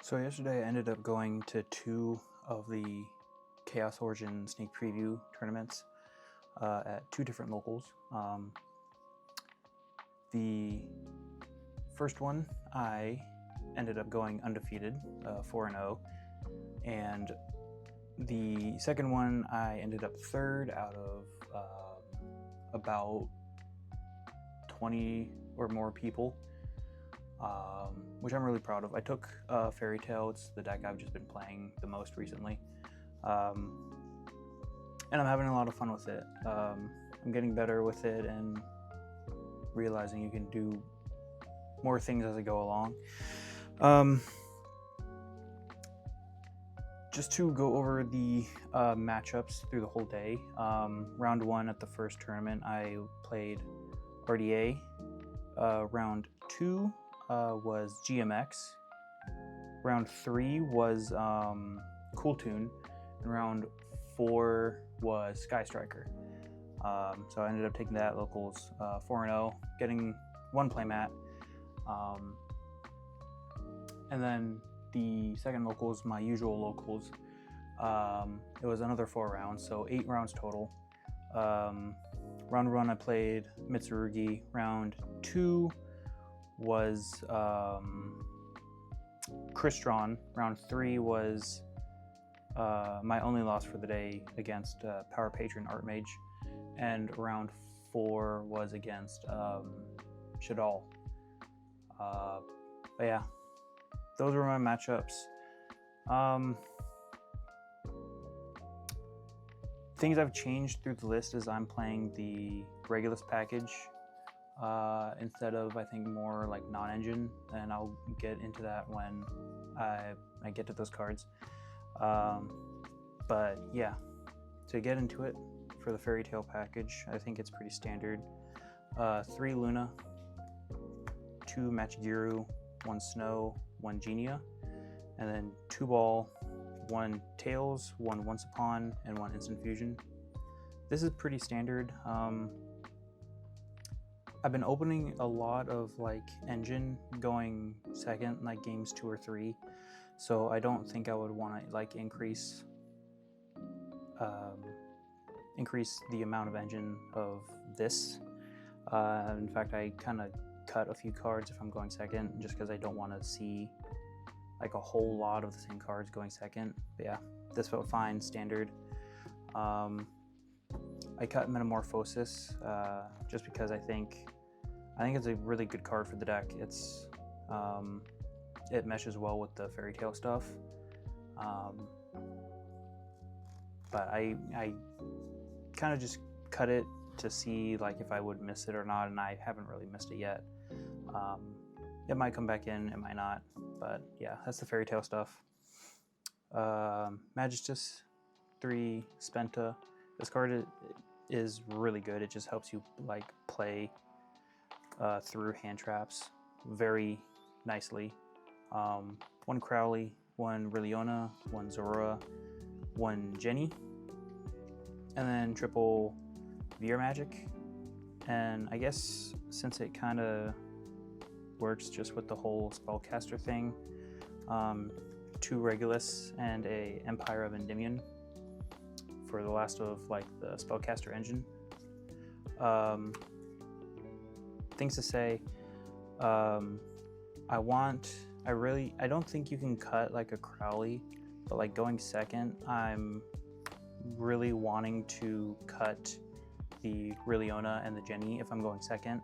So yesterday I ended up going to 2 of the Chaos Origin sneak preview tournaments at 2 different locals. The first one I ended up going undefeated, 4-0, and the second one I ended up 3rd out of about 20 or more people. Which I'm really proud of. I took Fairy Tale. It's the deck I've just been playing the most recently, and I'm having a lot of fun with it. I'm getting better with it and realizing you can do more things as I go along. Just to go over the matchups through the whole day. Round 1 at the first tournament, I played RDA. Round 2 was GMX. Round 3 was Cool Tune, and round 4 was Sky Striker. So I ended up taking that locals 4-0, getting 1 playmat. And then the second locals, my usual locals, it was another 4 rounds, so 8 rounds total. Round 1 I played Mitsurugi. Round 2 was Crystron. Round 3 was my only loss for the day against Power Patron Archmage, and round 4 was against Shadal. But yeah, those were my matchups. Things I've changed through the list is I'm playing the Regulus package instead of, I think, more like non-engine, and I'll get into that when I get to those cards. But yeah, to get into it, for the Fairy Tale package, I think it's pretty standard. 3 Luna, 2 Machigiru, 1 Snow, 1 Genia, and then 2 Ball, 1 Tails, 1 Once Upon, and 1 Instant Fusion. This is pretty standard. I've been opening a lot of like engine going second, like games 2 or 3, so I don't think I would want to like increase the amount of engine of this. In fact, I kind of cut a few cards if I'm going second, just because I don't want to see like a whole lot of the same cards going second. But yeah, this felt fine, standard. I cut Metamorphosis just because I think it's a really good card for the deck. It's it meshes well with the Fairy Tale stuff, but I kind of just cut it to see like if I would miss it or not, and I haven't really missed it yet. It might come back in, it might not, but yeah, that's the Fairy Tale stuff. Magistus 3 Spenta. This card is really good. It just helps you like play through hand traps very nicely. 1 Crowley, 1 Rilliona, 1 Zora, 1 Jenny, and then triple VR Magic. And I guess since it kind of works just with the whole spellcaster thing, 2 Regulus and a Empire of Endymion for the last of like the spellcaster engine. Things to say, I don't think you can cut like a Crowley, but like going second, I'm really wanting to cut the Rilliona and the Jenny if I'm going second.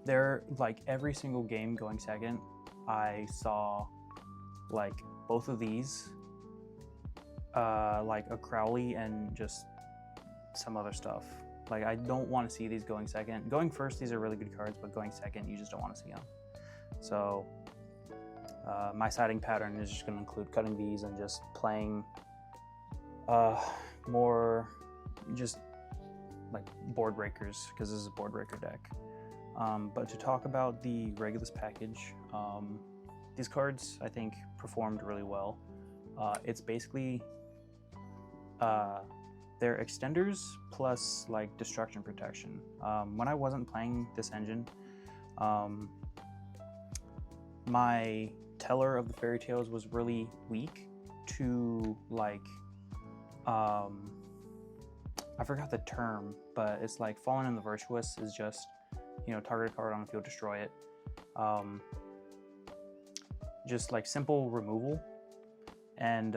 They're like every single game going second, I saw like both of these, like a Crowley and just some other stuff. Like I don't want to see these going second. Going first, these are really good cards, but going second, you just don't want to see them. So my siding pattern is just going to include cutting these and just playing more just like board breakers, because this is a board breaker deck. But to talk about the Regulus package, these cards I think performed really well. It's basically they're extenders plus like destruction protection. When I wasn't playing this engine, my Teller of the Fairy Tales was really weak to like, I forgot the term, but it's like Fallen in the Virtuous is just, you know, target a card on the field, destroy it. Just like simple removal. And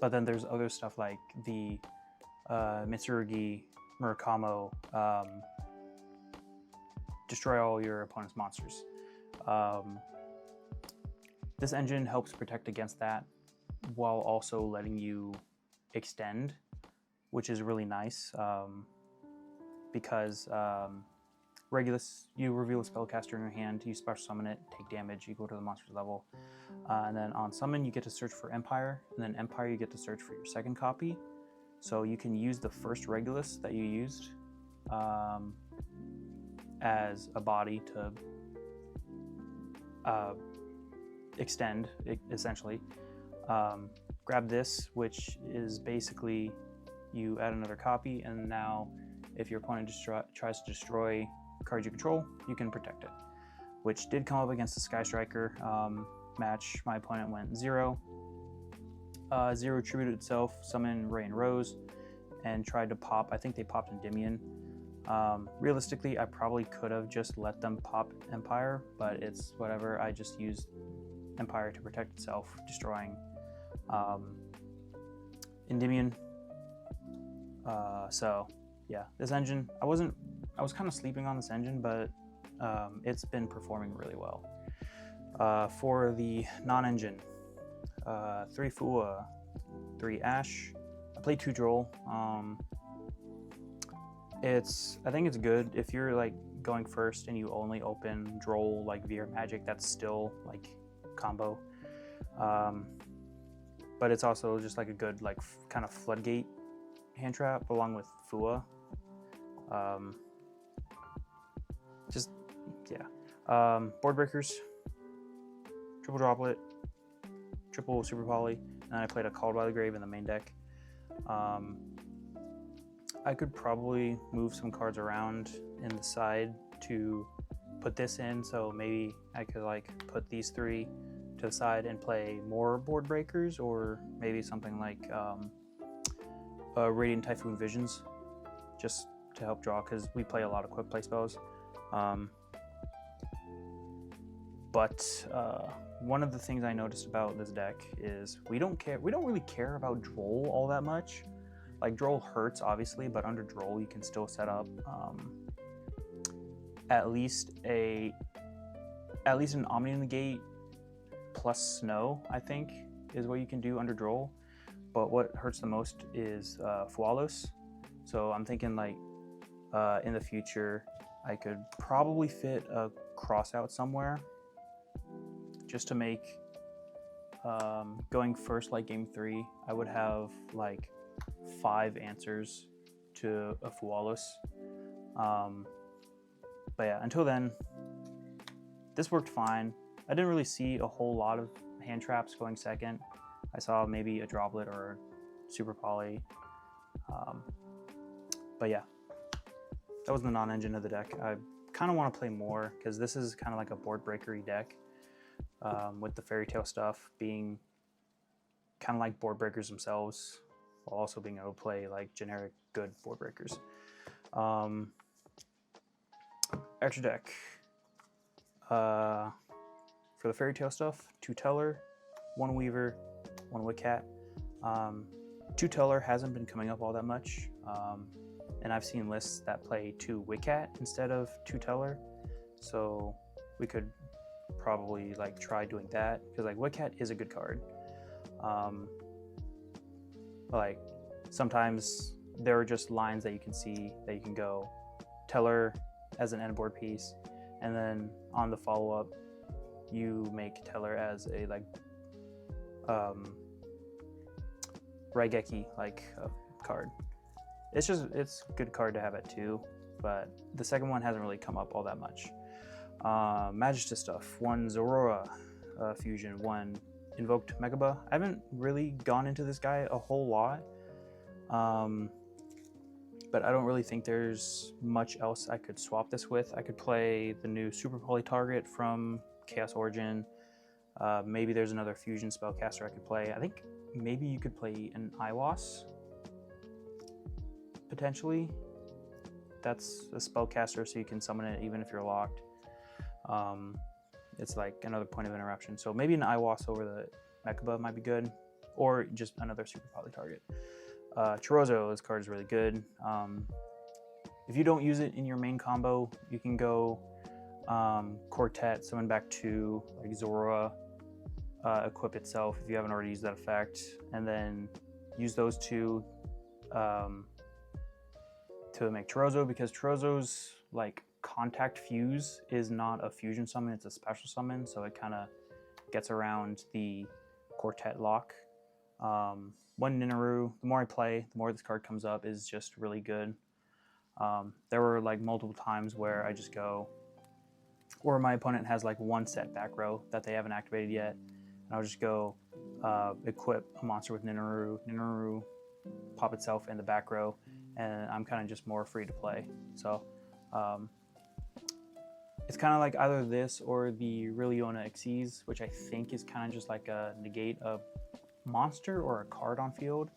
but then there's other stuff like the Mitsurugi Murakamo, destroy all your opponent's monsters. This engine helps protect against that while also letting you extend, which is really nice, because Regulus, you reveal a spellcaster in your hand, you special summon it, take damage, you go to the monster's level. And then on summon, you get to search for Empire, and then Empire, you get to search for your second copy. So you can use the first Regulus that you used as a body to extend, essentially. Grab this, which is basically you add another copy, and now if your opponent tries to destroy cards you control, you can protect it, which did come up against the Sky Striker match. My opponent went 0. 0 attributed itself, summon Ray and Rose, and tried to pop. I think they popped Endymion. Realistically, I probably could have just let them pop Empire, but it's whatever. I just used Empire to protect itself, destroying Endymion. So yeah, this engine, I was kind of sleeping on this engine, but it's been performing really well. For the non-engine, 3 Fua, 3 Ash. I played 2 Droll. I think it's good if you're like going first and you only open Droll like via Magic. That's still like combo, but it's also just like a good like kind of floodgate hand trap along with Fua. Just yeah. Board breakers, triple droplet, triple super poly, and I played a Called by the Grave in the main deck. I could probably move some cards around in the side to put this in, so maybe I could like put these 3 to the side and play more board breakers, or maybe something like Radiant Typhoon Visions, just to help draw, because we play a lot of quick play spells. But one of the things I noticed about this deck is we don't really care about Droll all that much. Like, Droll hurts obviously, but under Droll you can still set up at least an Omni Negate plus Snow, I think, is what you can do under Droll. But what hurts the most is Fualos. So I'm thinking like in the future I could probably fit a crossout somewhere, just to make going first like game 3, I would have like 5 answers to a Fualos. But yeah, until then, this worked fine. I didn't really see a whole lot of hand traps going second. I saw maybe a droplet or a super poly. But yeah, that was the non-engine of the deck. I kind of want to play more, because this is kind of like a board breakery deck, with the fairy tale stuff being kind of like board breakers themselves, while also being able to play like generic good board breakers. Extra deck. For the fairy tale stuff, 2 Teller, 1 Weaver, 1 Witcat. 2 Teller hasn't been coming up all that much, and I've seen lists that play 2 Witcat instead of 2 Teller, so we could probably like try doing that, because like Witcat is a good card. Like sometimes there are just lines that you can see that you can go Teller as an end board piece, and then on the follow-up you make Teller as a like Raigeki like card. It's a good card to have at 2, but the second one hasn't really come up all that much. Magistus stuff, 1 Zorora fusion, 1 invoked Megaba. I haven't really gone into this guy a whole lot, but but I don't really think there's much else I could swap this with. I could play the new Super Poly Target from Chaos Origin. Maybe there's another fusion spellcaster I could play. I think maybe you could play an Iwas, potentially. That's a spellcaster, so you can summon it even if you're locked. It's like another point of interruption. So maybe an Iwas over the Mechaba might be good, or just another Super Poly Target. Chorozo, this card is really good. If you don't use it in your main combo, you can go Quartet, summon back 2, like Zora, equip itself if you haven't already used that effect, and then use those 2 to make Chorozo, because Chorozo's like contact fuse is not a fusion summon, it's a special summon, so it kind of gets around the Quartet lock. One Ninaru, the more I play, the more this card comes up, is just really good. There were like multiple times where I just go, or my opponent has like one set back row that they haven't activated yet, and I'll just go equip a monster with Ninaru, pop itself in the back row, and I'm kind of just more free to play. So it's kind of like either this or the Riliona Xyz, which I think is kind of just like a negate a monster or a card on field.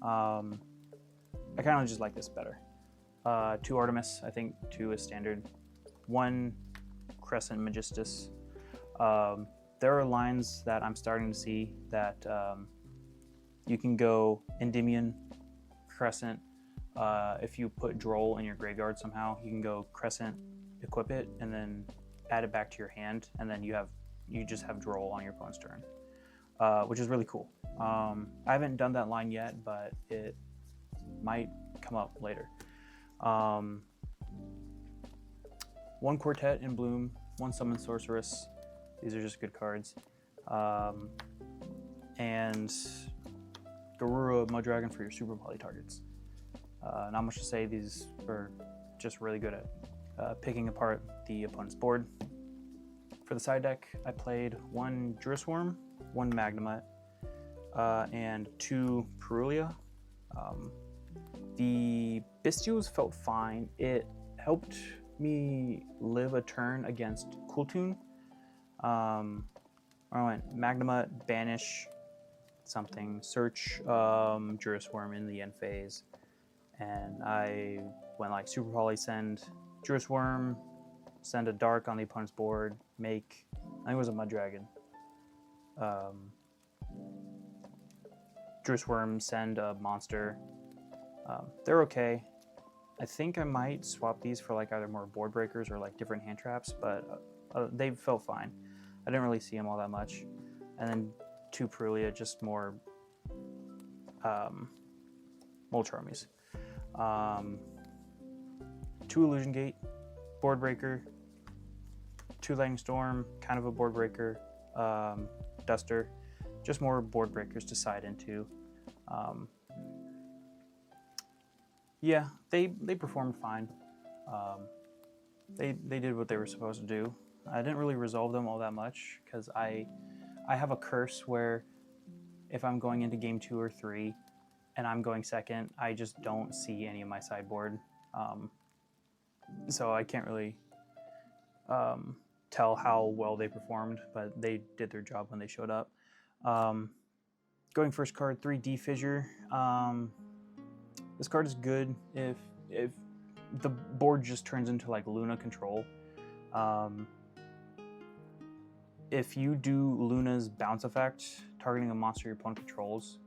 I kind of just like this better. 2 Artemis, I think 2 is standard. 1 Crescent Magistus. There are lines that I'm starting to see that you can go Endymion, Crescent. If you put Droll in your graveyard somehow, you can go Crescent, equip it, and then add it back to your hand, and then you just have Droll on your opponent's turn, which is really cool. I haven't done that line yet, but it might come up later. 1 Quartet in Bloom, 1 Summon Sorceress. These are just good cards. And Garura Muddragon for your Super Poly targets. Not much to say, these are just really good at picking apart the opponent's board. For the side deck, I played 1 Druisworm, 1 Magnemite, and 2 Perulia. The Bestials felt fine. It helped me live a turn against Cooltoon. I went Magnemite, banish something, search Druisworm in the end phase, and I went like Super Poly, send Druisworm, send a dark on the opponent's board, make, I think it was a Muddragon. Druisworm, send a monster. They're okay. I think I might swap these for like either more board breakers or like different hand traps, but they felt fine. I didn't really see them all that much. And then 2 Perulia, just more Mulch Armies. 2 Illusion Gate, board breaker. 2 Lightning Storm, kind of a board breaker. Duster, just more board breakers to side into. Yeah, they performed fine. They did what they were supposed to do. I didn't really resolve them all that much because I have a curse where if I'm going into game 2 or 3 and I'm going second, I just don't see any of my sideboard. So I can't really tell how well they performed, but they did their job when they showed up. Going first card, 3D Fissure. This card is good if the board just turns into like Luna control. If you do Luna's bounce effect, targeting a monster your opponent controls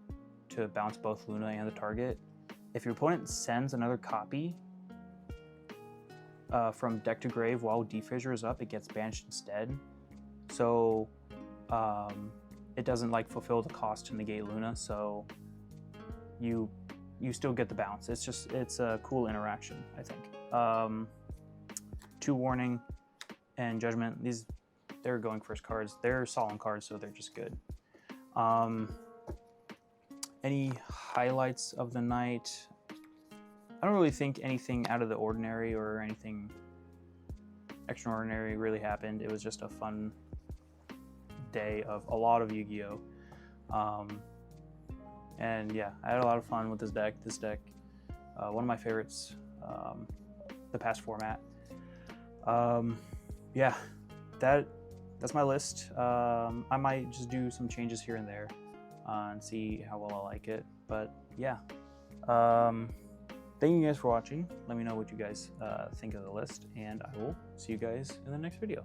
to bounce both Luna and the target, if your opponent sends another copy from deck to grave while D-Fissure is up, it gets banished instead. So it doesn't like fulfill the cost to negate Luna, so you still get the bounce. It's a cool interaction, I think. 2 Warning and Judgment. They're going first cards. They're solemn cards, so they're just good. Any highlights of the night? I don't really think anything out of the ordinary or anything extraordinary really happened. It was just a fun day of a lot of Yu-Gi-Oh! And yeah, I had a lot of fun with this deck. This deck One of my favorites, the past format. Yeah, that's my list. I might just do some changes here and there and see how well I like it. But yeah, thank you guys for watching. Let me know what you guys think of the list, and I will see you guys in the next video.